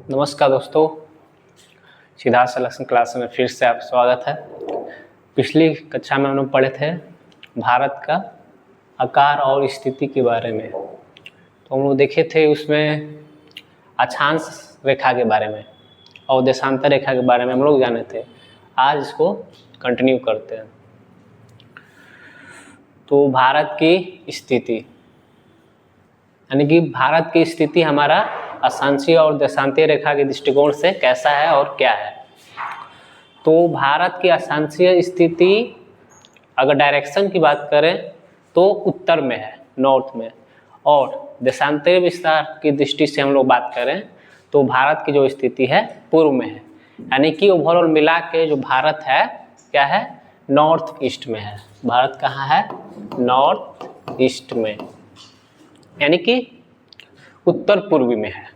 नमस्कार दोस्तों, Siddharth selection class में फिर से आप स्वागत है। पिछली कक्षा में हम लोग पढ़े थे भारत का आकार और स्थिति के बारे में। तो हम लोग देखे थे उसमें अक्षांश रेखा के बारे में और देशांतर रेखा के बारे में हम लोग जाने थे। आज इसको कंटिन्यू करते हैं। तो भारत की स्थिति यानी कि भारत की स्थिति हमारा अक्षांशीय और देशांतीय रेखा के दृष्टिकोण से कैसा है और क्या है। तो भारत की अक्षांशीय स्थिति अगर डायरेक्शन की बात करें तो उत्तर में है, नॉर्थ में, और देशांतीय विस्तार की दृष्टि से हम लोग बात करें तो भारत की जो स्थिति है पूर्व में है। यानी कि ओवरऑल मिला के जो भारत है क्या है, नॉर्थ ईस्ट में है। भारत कहाँ है, नॉर्थ ईस्ट में, यानी कि उत्तर पूर्वी में है।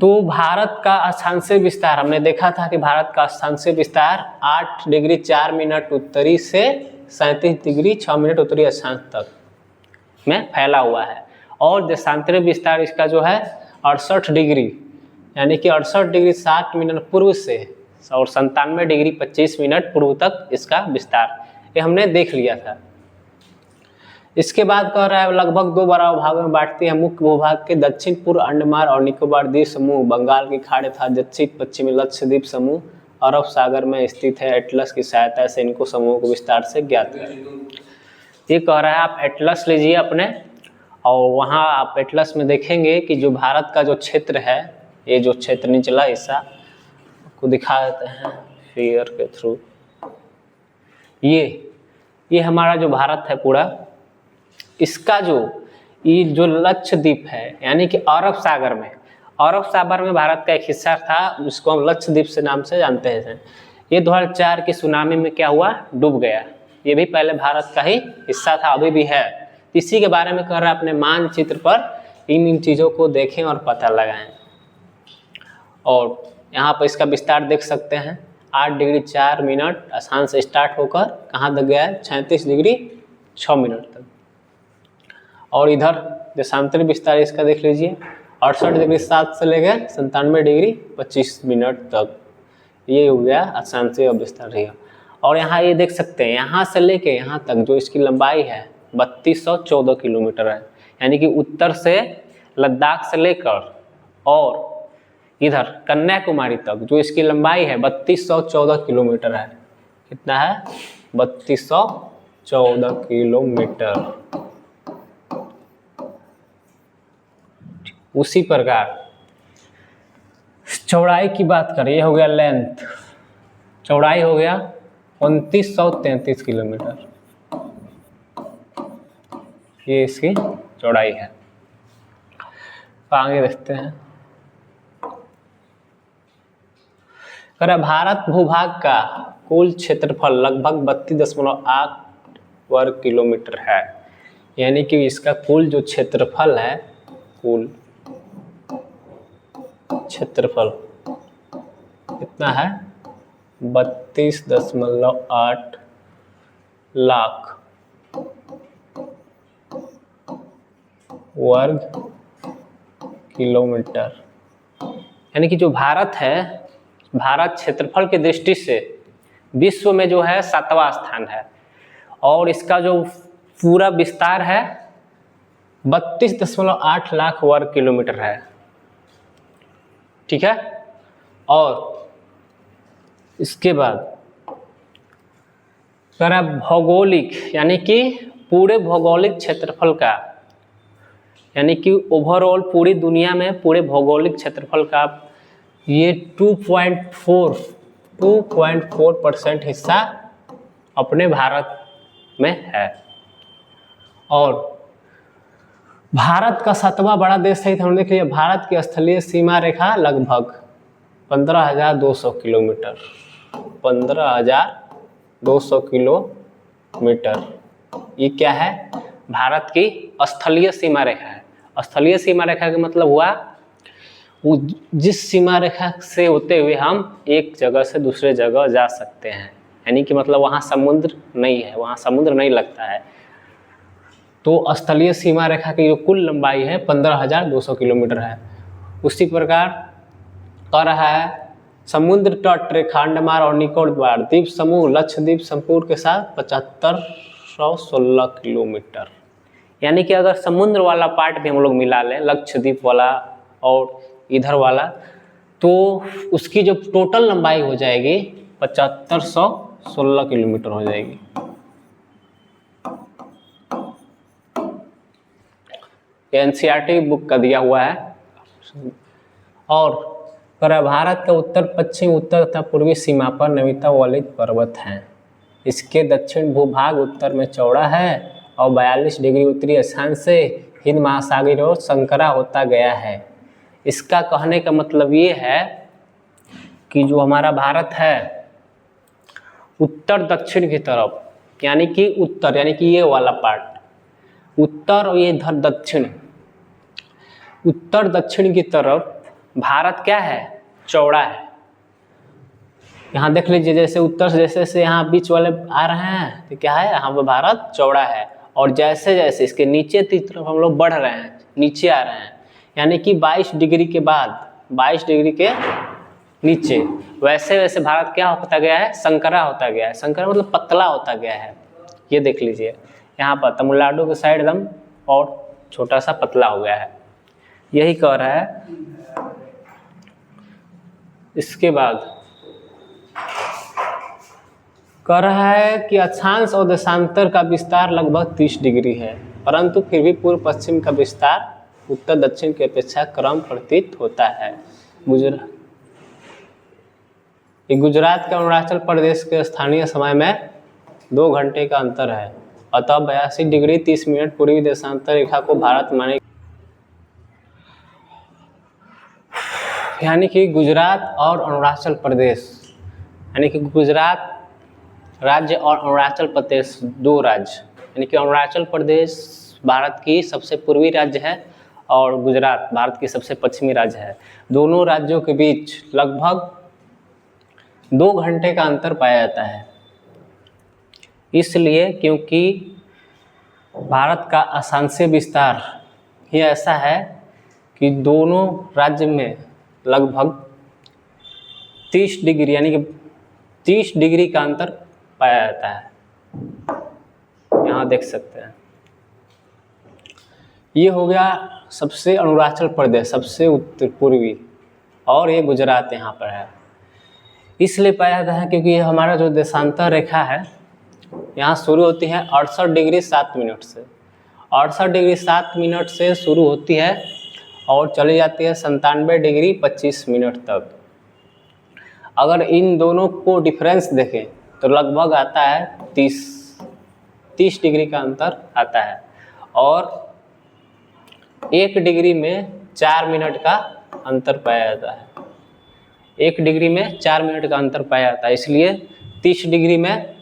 तो भारत का अक्षांशीय विस्तार हमने देखा था कि भारत का अक्षांशीय विस्तार 8 डिग्री 4 मिनट उत्तरी से 37 डिग्री 6 मिनट उत्तरी अक्षांश तक में फैला हुआ है। और देशांतरीय विस्तार इसका जो है 68 डिग्री यानी कि 68 डिग्री 60 मिनट पूर्व से और 97 डिग्री 25 मिनट पूर्व तक इसका विस्तार, ये हमने देख लिया था। इसके बाद कह रहा है लगभग 2 बराबर भागों में बांटती है। मुख्य भूभाग के दक्षिण पूर्व अंडमान और निकोबार द्वीप समूह, बंगाल की खाड़ी तथा दक्षिण पश्चिमी लक्षद्वीप समूह अरब सागर में स्थित है। एटलस की सहायता से इनको समूहों को विस्तार से ज्ञात करें। ये कह रहा है आप एटलस लीजिए अपने, और वहाँ आप एटलस में देखेंगे कि जो भारत का जो क्षेत्र है, ये जो क्षेत्र निचला हिस्सा को दिखा देते हैं फिगर के थ्रू। ये हमारा जो भारत है पूरा, इसका ये जो लक्षद्वीप है यानी कि अरब सागर में भारत का एक हिस्सा था, जिसको हम लक्षद्वीप से नाम से जानते हैं। ये 2004 की सुनामी में क्या हुआ, डूब गया। ये भी पहले भारत का ही हिस्सा था, अभी भी है। इसी के बारे में कर रहा है अपने मानचित्र पर इन चीज़ों को देखें और पता लगाएं। और यहाँ पर इसका विस्तार देख सकते हैं। 8 डिग्री 4 मिनट अक्षांश से स्टार्ट होकर कहाँ तक गया है, 36 डिग्री 6 मिनट तक। और इधर देशांतरीय विस्तार इसका देख लीजिए, 68 डिग्री 7 से लेकर 97 डिग्री 25 मिनट तक। ये हो गया अक्षांशीय विस्तार रहा। और यहाँ ये देख सकते हैं, यहाँ से लेके यहाँ तक जो इसकी लंबाई है 3214 किलोमीटर है। यानी कि उत्तर से लद्दाख से लेकर और इधर कन्याकुमारी तक जो इसकी लंबाई है 3214 किलोमीटर है। कितना है, 3214 किलोमीटर। उसी प्रकार चौड़ाई की बात करें, ये हो गया लेंथ, चौड़ाई हो गया 2933 किलोमीटर। ये इसकी चौड़ाई है। आगे देखते हैं। भारत भूभाग का कुल क्षेत्रफल लगभग 32.8 वर्ग किलोमीटर है। यानी कि इसका कुल जो क्षेत्रफल है, कुल क्षेत्रफल कितना है, 32.8 लाख वर्ग किलोमीटर। यानी कि जो भारत है, भारत क्षेत्रफल की दृष्टि से विश्व में जो है 7वां स्थान है। और इसका जो पूरा विस्तार है 32.8 लाख वर्ग किलोमीटर है। ठीक है। और इसके बाद भौगोलिक यानी कि पूरे भौगोलिक क्षेत्रफल का, यानी कि ओवरऑल पूरी दुनिया में पूरे भौगोलिक क्षेत्रफल का ये 2.4% हिस्सा अपने भारत में है। और भारत का 7वां बड़ा देश है। हम देख लीजिए, भारत की स्थलीय सीमा रेखा लगभग 15,200 किलोमीटर, 15,200 किलोमीटर। ये क्या है, भारत की स्थलीय सीमा रेखा है। स्थलीय सीमा रेखा का मतलब हुआ जिस सीमा रेखा से होते हुए हम एक जगह से दूसरे जगह जा सकते हैं। यानी कि मतलब वहाँ समुद्र नहीं है, वहाँ समुद्र नहीं लगता है। तो स्थलीय सीमा रेखा की जो कुल लंबाई है 15,200 किलोमीटर है। उसी प्रकार कह रहा है समुद्र तट रेखा अंडमान और निकोबार द्वीप समूह लक्षद्वीप संपूर्ण के साथ 7516 किलोमीटर। यानी कि अगर समुद्र वाला पार्ट भी हम लोग मिला लें, लक्षद्वीप वाला और इधर वाला, तो उसकी जो टोटल लंबाई हो जाएगी 7516 किलोमीटर हो जाएगी। एनसीईआरटी बुक का दिया हुआ है। और भारत का उत्तर पश्चिम उत्तर तथा पूर्वी सीमा पर नैनीताल पर्वत हैं। इसके दक्षिण भूभाग उत्तर में चौड़ा है और 42 डिग्री उत्तरी अक्षांश से हिंद महासागर और संकरा होता गया है। इसका कहने का मतलब ये है कि जो हमारा भारत है उत्तर दक्षिण की तरफ, यानी कि उत्तर यानी कि ये वाला पार्ट उत्तर और ये इधर दक्षिण, उत्तर दक्षिण की तरफ भारत क्या है, चौड़ा है। यहाँ देख लीजिए, जैसे उत्तर से जैसे यहाँ बीच वाले आ रहे हैं तो क्या है, यहाँ पर भारत चौड़ा है। और जैसे जैसे इसके नीचे की तरफ हम लोग बढ़ रहे हैं, नीचे आ रहे हैं, यानी कि 22 डिग्री के बाद 22 डिग्री के नीचे वैसे वैसे भारत क्या होता गया है, संकरा होता गया है। संकरा मतलब पतला होता गया है। ये देख लीजिए, यहाँ पर तमिलनाडु के साइड एकदम और छोटा सा पतला हो गया है। यही कह रहा है। इसके बाद कह रहा है कि अक्षांश और देशांतर का विस्तार लगभग 30 डिग्री है, परंतु फिर भी पूर्व पश्चिम का विस्तार उत्तर दक्षिण की अपेक्षा कम प्रतीत होता है। गुजरात के अरुणाचल प्रदेश के स्थानीय समय में 2 घंटे का अंतर है, अतः 82 डिग्री 30 मिनट पूर्वी देशांतर रेखा को भारत माने। यानी कि गुजरात और अरुणाचल प्रदेश, यानी कि गुजरात राज्य और अरुणाचल प्रदेश 2 राज्य, यानी कि अरुणाचल प्रदेश भारत की सबसे पूर्वी राज्य है और गुजरात भारत की सबसे पश्चिमी राज्य है। दोनों राज्यों के बीच लगभग 2 घंटे का अंतर पाया जाता है। इसलिए क्योंकि भारत का अक्षांशीय विस्तार ही ऐसा है कि दोनों राज्य में लगभग 30 डिग्री यानी कि 30 डिग्री का अंतर पाया जाता है। यहाँ देख सकते हैं, ये हो गया सबसे अरुणाचल प्रदेश सबसे उत्तर पूर्वी, और ये गुजरात यहाँ पर है। इसलिए पाया जाता है क्योंकि हमारा जो देशांतर रेखा है यहाँ शुरू होती है 68 डिग्री 7 मिनट से, 68 डिग्री 7 मिनट से शुरू होती है और चली जाती है 97 डिग्री 25 मिनट तक। अगर इन दोनों को डिफरेंस देखें तो लगभग आता है 30 डिग्री का अंतर आता है, और 1 डिग्री में 4 मिनट का अंतर पाया जाता है। 1 डिग्री में 4 मिनट का अंतर पाया जाता है। इसलिए 30 डिग्री में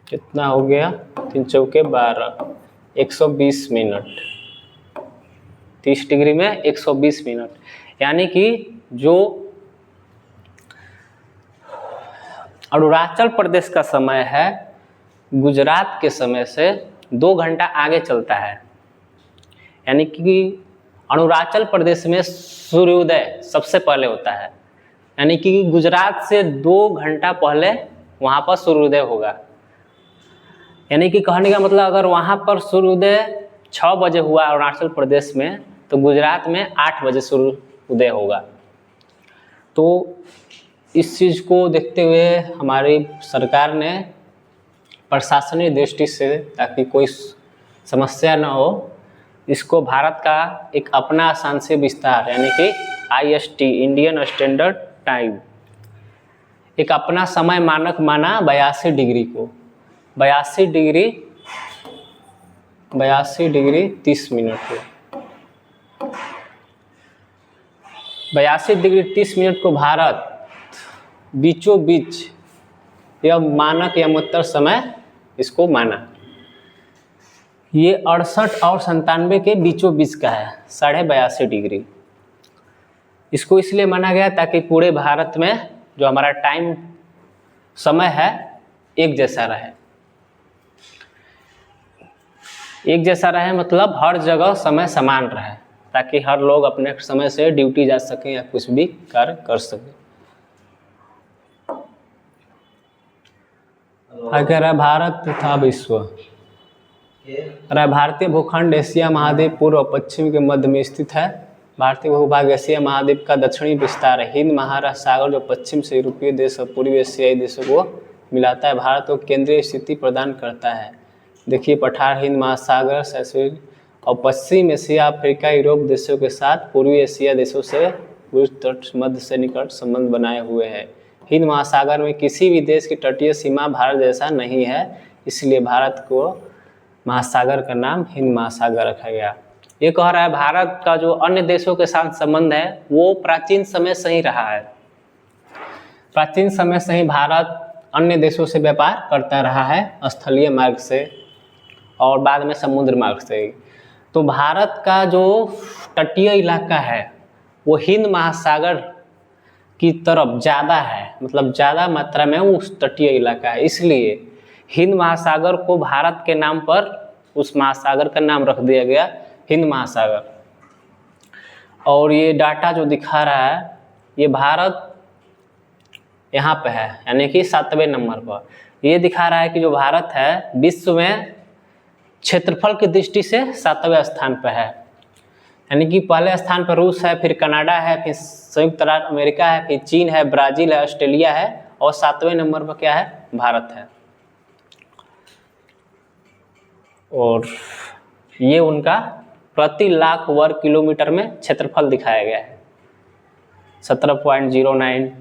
कितना हो गया, 3 चौके 12, 120 मिनट। 30 डिग्री में 120 मिनट, यानी कि जो अरुणाचल प्रदेश का समय है गुजरात के समय से 2 घंटा आगे चलता है। यानी कि अरुणाचल प्रदेश में सूर्योदय सबसे पहले होता है, यानी कि गुजरात से 2 घंटा पहले वहाँ पर सूर्योदय होगा। यानी कि कहने का मतलब अगर वहाँ पर सूर्योदय 6 बजे हुआ अरुणाचल प्रदेश में, तो गुजरात में 8 बजे सूर्योदय होगा। तो इस चीज़ को देखते हुए हमारी सरकार ने प्रशासनिक दृष्टि से, ताकि कोई समस्या न हो, इसको भारत का एक अपना अक्षांशीय विस्तार यानी कि IST इंडियन स्टैंडर्ड टाइम, एक अपना समय मानक माना 82 डिग्री को, 82 डिग्री 30 मिनट को, 82 डिग्री 30 मिनट को भारत बीचों बीच यह मानक या उत्तर समय इसको माना। ये 68 और 97 के बीचों बीच का है 82.5 डिग्री। इसको इसलिए माना गया ताकि पूरे भारत में जो हमारा टाइम समय है एक जैसा रहे। एक जैसा रहे मतलब हर जगह समय समान रहे, ताकि हर लोग अपने समय से ड्यूटी जा सकें या कुछ भी कार्य कर सकें। अगर भारत तथा विश्व, अरे भारतीय भूखंड एशिया महाद्वीप पूर्व और पश्चिम के मध्य में स्थित है। भारतीय भूभाग एशिया महाद्वीप का दक्षिणी विस्तार है। हिंद महासागर सागर जो पश्चिम से यूरोपीय देश और पूर्वी एशियाई देशों को मिलाता है, भारत को केंद्रीय स्थिति प्रदान करता है। देखिए पठार हिंद महासागर से और पश्चिम एशिया, अफ्रीका, यूरोप देशों के साथ पूर्वी एशिया देशों से पूर्वी तट मध्य से निकट संबंध बनाए हुए हैं। हिंद महासागर में किसी भी देश की तटीय सीमा भारत जैसा नहीं है, इसलिए भारत को महासागर का नाम हिंद महासागर रखा गया। ये कह रहा है भारत का जो अन्य देशों के साथ संबंध है वो प्राचीन समय से ही रहा है। प्राचीन समय से ही भारत अन्य देशों से व्यापार करता रहा है, स्थलीय मार्ग से और बाद में समुद्र मार्ग से। तो भारत का जो तटीय इलाका है वो हिंद महासागर की तरफ ज़्यादा है, मतलब ज़्यादा मात्रा में उस तटीय इलाका है, इसलिए हिंद महासागर को भारत के नाम पर उस महासागर का नाम रख दिया गया हिंद महासागर। और ये डाटा जो दिखा रहा है ये भारत यहाँ पे है, यानी कि 7वें नंबर पर। ये दिखा रहा है कि जो भारत है विश्व में क्षेत्रफल की दृष्टि से 7वें स्थान पर है, यानी कि पहले स्थान पर रूस है, फिर कनाडा है, फिर संयुक्त राज्य अमेरिका है, फिर चीन है, ब्राज़ील है, ऑस्ट्रेलिया है और 7वें नंबर पर क्या है, भारत है। और ये उनका प्रति लाख वर्ग किलोमीटर में क्षेत्रफल दिखाया गया है, 17.09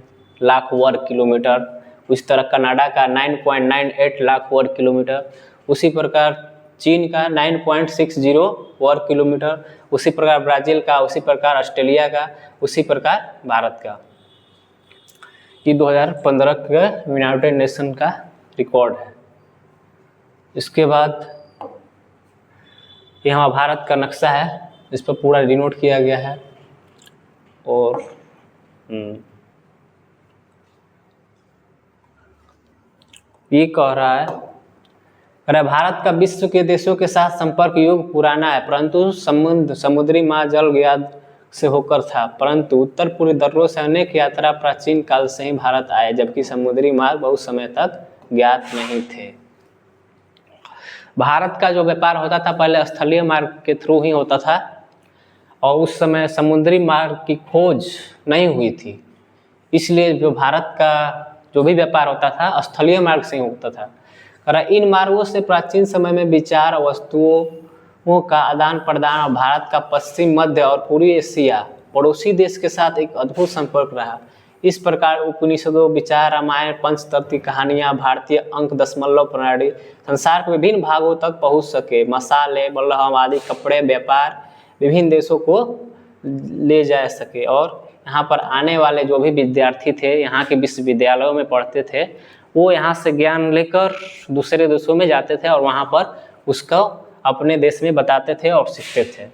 लाख वर्ग किलोमीटर। उस तरह कनाडा का 9.98 लाख वर्ग किलोमीटर, उसी प्रकार चीन का 9.60 वर्ग किलोमीटर, उसी प्रकार ब्राज़ील का, उसी प्रकार ऑस्ट्रेलिया का, उसी प्रकार भारत का। ये 2015 के यूनाइटेड नेशन का रिकॉर्ड है। इसके बाद यहाँ भारत का नक्शा है, इस पर पूरा डिनोट किया गया है। और ये कह रहा है, अरे भारत का विश्व के देशों के साथ संपर्क युग पुराना है, परंतु समुद्री मार्ग जल ज्ञात से होकर था, परंतु उत्तर पूर्वी दर्रों से अनेक यात्रा प्राचीन काल से ही भारत आए, जबकि समुद्री मार्ग बहुत समय तक ज्ञात नहीं थे। भारत का जो व्यापार होता था पहले स्थलीय मार्ग के थ्रू ही होता था, और उस समय समुद्री मार्ग की खोज नहीं हुई थी, इसलिए जो भारत का जो भी व्यापार होता था स्थलीय मार्ग से ही होता था। इन मार्गों से प्राचीन समय में विचार, वस्तुओं का आदान प्रदान और भारत का पश्चिम, मध्य और पूर्वी एशिया पड़ोसी देश के साथ एक अद्भुत संपर्क रहा। इस प्रकार उपनिषदों, विचार, रामायण, पंचतत्व कहानियाँ, भारतीय अंक दशमलव प्रणाली संसार के विभिन्न भागों तक पहुँच सके। मसाले, मलहम आदि कपड़े व्यापार विभिन्न देशों को ले जा सके, और यहाँ पर आने वाले जो भी विद्यार्थी थे, यहाँ के विश्वविद्यालयों में पढ़ते थे, वो यहाँ से ज्ञान लेकर दूसरे देशों में जाते थे और वहाँ पर उसको अपने देश में बताते थे और सीखते थे।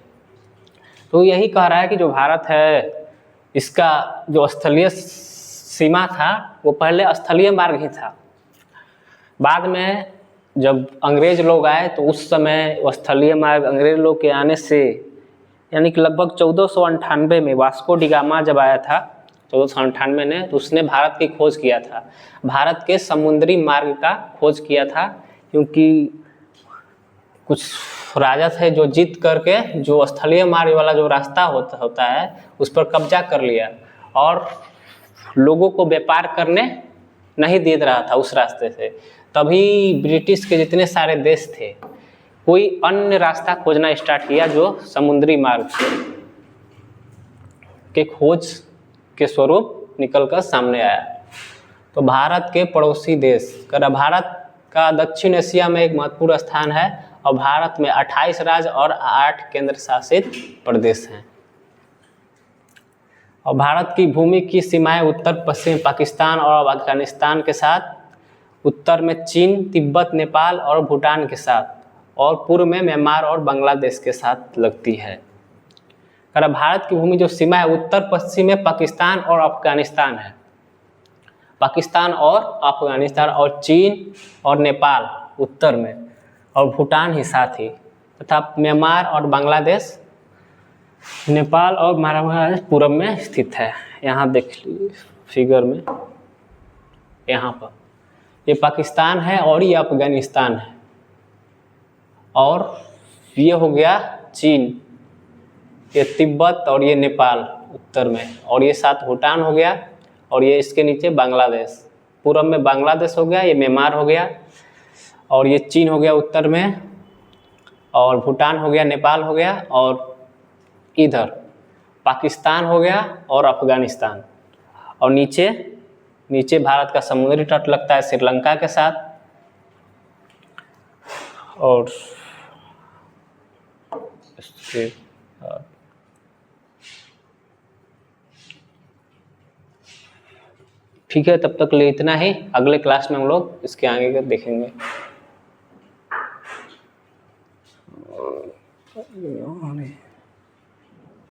तो यही कह रहा है कि जो भारत है इसका जो स्थलीय सीमा था वो पहले स्थलीय मार्ग ही था। बाद में जब अंग्रेज लोग आए तो उस समय स्थलीय मार्ग अंग्रेज लोग के आने से, यानी कि लगभग 1498 में वास्को डी गामा जब आया था 1498 ने, तो उसने भारत की खोज किया था, भारत के समुद्री मार्ग का खोज किया था, क्योंकि कुछ राजा थे जो जीत करके जो स्थलीय मार्ग वाला जो रास्ता होता है उस पर कब्जा कर लिया और लोगों को व्यापार करने नहीं दे रहा था उस रास्ते से। तभी ब्रिटिश के जितने सारे देश थे कोई अन्य रास्ता खोजना स्टार्ट किया जो समुद्री मार्ग के खोज के स्वरूप निकलकर सामने आया। तो भारत के पड़ोसी देश, भारत का दक्षिण एशिया में एक महत्वपूर्ण स्थान है और भारत में 28 राज्य और 8 केंद्र शासित प्रदेश हैं। और भारत की भूमि की सीमाएं उत्तर पश्चिम पाकिस्तान और अफगानिस्तान के साथ, उत्तर में चीन, तिब्बत, नेपाल और भूटान के साथ, और पूर्व में म्यांमार और बांग्लादेश के साथ लगती है। भारत की भूमि जो सीमा है उत्तर पश्चिम में पाकिस्तान और अफगानिस्तान है, पाकिस्तान और अफगानिस्तान, और चीन और नेपाल उत्तर में, और भूटान ही साथ ही, तथा म्यांमार और बांग्लादेश नेपाल और महाराष्ट्र पूरब में स्थित है। यहाँ देख लीजिए फिगर में, यहाँ पर ये पाकिस्तान है और ये अफगानिस्तान है, और ये हो गया चीन, ये तिब्बत और ये नेपाल उत्तर में, और ये साथ भूटान हो गया, और ये इसके नीचे बांग्लादेश, पूरब में बांग्लादेश हो गया, ये म्यांमार हो गया, और ये चीन हो गया उत्तर में, और भूटान हो गया, नेपाल हो गया, और इधर पाकिस्तान हो गया और अफगानिस्तान, और नीचे नीचे भारत का समुद्री तट लगता है श्रीलंका के साथ, और इसके ठीक है। तब तक ले इतना ही, अगले क्लास में हम लोग इसके आगे का देखेंगे।